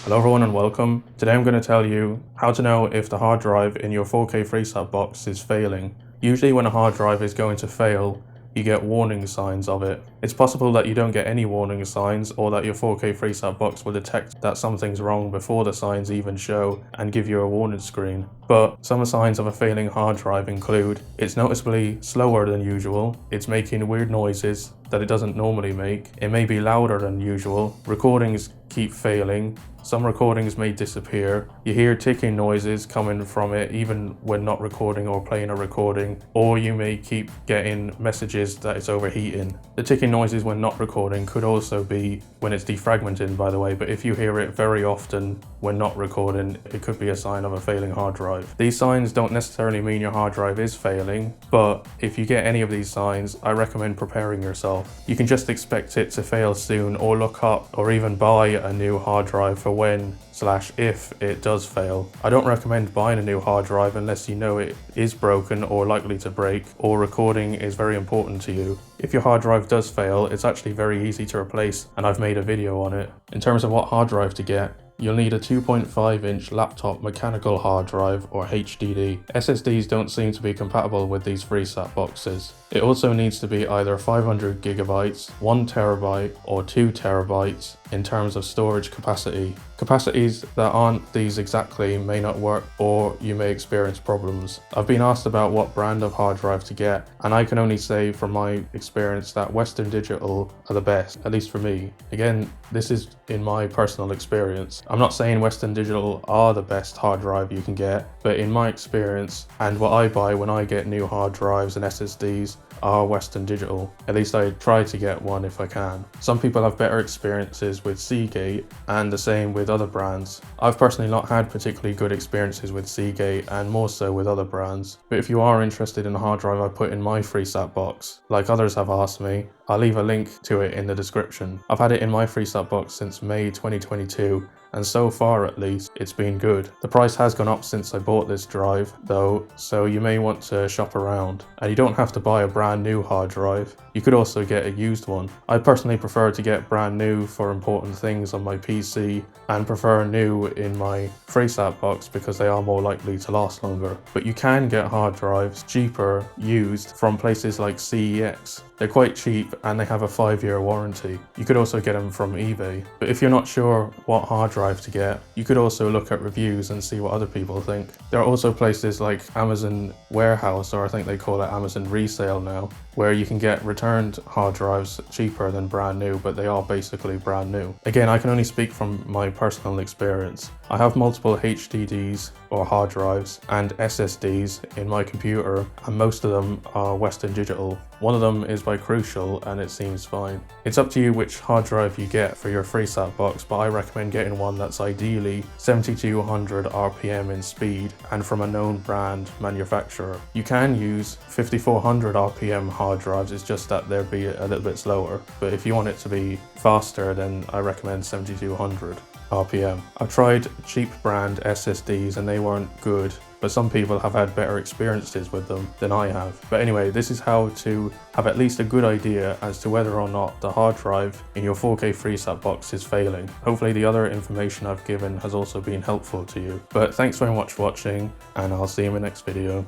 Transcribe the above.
Hello everyone and welcome. Today I'm going to tell you how to know if the hard drive in your 4K Freesat box is failing. Usually when a hard drive is going to fail, you get warning signs of it. It's possible that you don't get any warning signs, or that your 4K Freesat box will detect that something's wrong before the signs even show and give you a warning screen. But some signs of a failing hard drive include: it's noticeably slower than usual, it's making weird noises that it doesn't normally make, it may be louder than usual, recordings keep failing, some recordings may disappear, you hear ticking noises coming from it even when not recording or playing a recording, or you may keep getting messages that it's overheating. The ticking noises when not recording could also be when it's defragmenting, by the way, but if you hear it very often when not recording, it could be a sign of a failing hard drive. These signs don't necessarily mean your hard drive is failing, but if you get any of these signs, I recommend preparing yourself. You can just expect it to fail soon, or look up or even buy a new hard drive for when/if it does fail. I don't recommend buying a new hard drive unless you know it is broken or likely to break, or recording is very important to you. If your hard drive does fail, it's actually very easy to replace, and I've made a video on it. In terms of what hard drive to get, you'll need a 2.5-inch laptop mechanical hard drive, or HDD. SSDs don't seem to be compatible with these Freesat boxes. It also needs to be either 500 gigabytes, 1 terabyte, or 2 terabytes in terms of storage capacity. Capacities that aren't these exactly may not work, or you may experience problems. I've been asked about what brand of hard drive to get, and I can only say from my experience that Western Digital are the best, at least for me. Again, this is in my personal experience. I'm not saying Western Digital are the best hard drive you can get, but in my experience and what I buy when I get new hard drives and SSDs are Western Digital. At least I try to get one if I can. Some people have better experiences with Seagate, and the same with other brands. I've personally not had particularly good experiences with Seagate, and more so with other brands. But if you are interested in the hard drive I put in my Freesat box, like others have asked me, I'll leave a link to it in the description. I've had it in my Freesat box since May 2022, and so far at least, it's been good. The price has gone up since I bought this drive though, so you may want to shop around. And you don't have to buy a brand new hard drive, you could also get a used one. I personally prefer to get brand new for important things on my PC, and prefer new in my Freesat box because they are more likely to last longer. But you can get hard drives cheaper used from places like CEX. They're quite cheap and they have a 5-year warranty. You could also get them from eBay. But if you're not sure what hard drive to get, you could also look at reviews and see what other people think. There are also places like Amazon Warehouse, or I think they call it Amazon Resale now, where you can get returned hard drives cheaper than brand new, but they are basically brand new. Again, I can only speak from my personal experience. I have multiple HDDs or hard drives and SSDs in my computer, and most of them are Western Digital. One of them is by Crucial and it seems fine. It's up to you which hard drive you get for your Freesat box, but I recommend getting one that's ideally 7200 RPM in speed and from a known brand manufacturer. You can use 5400 RPM hard drives, it's just that they'll be a little bit slower, but if you want it to be faster, then I recommend 7200 RPM. I've tried cheap brand SSDs and they weren't good, but some people have had better experiences with them than I have. But anyway, this is how to have at least a good idea as to whether or not the hard drive in your 4K Freesat box is failing. Hopefully the other information I've given has also been helpful to you. But thanks very much for watching, and I'll see you in my next video.